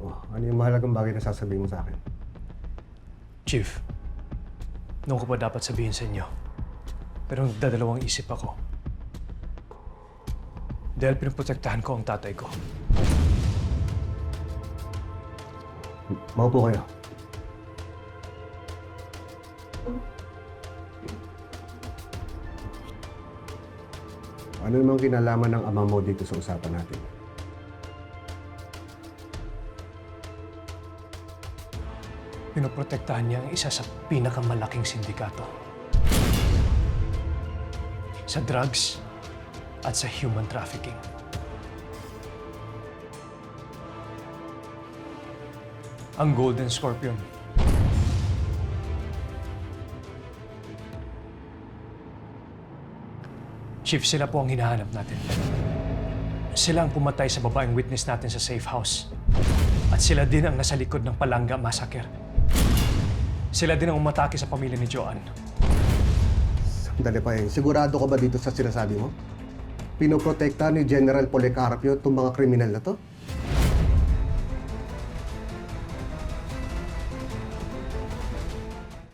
Oh, ano yung mahalagang bagay na sasabihin mo sa akin? Chief, noon ko pa dapat sabihin sa inyo. Pero nagdadalawang isip ako. Dahil pinoprotektahan ko ang tatay ko. Maupo kayo. Ano namang kinalaman ng ama mo dito sa usapan natin? Pinoprotektahan niya ang isa sa pinakamalaking sindikato. Sa drugs at sa human trafficking. Ang Golden Scorpion. Chief, sila po ang hinahanap natin. Sila ang pumatay sa babaeng witness natin sa safe house. At sila din ang nasa likod ng Palanga Massacre. Sila din ang umatake sa pamilya ni Joanne. Sandali pa eh. Sigurado ka ba dito sa sinasabi mo? Pinoprotektahan ni General Policarpio itong mga kriminal na to?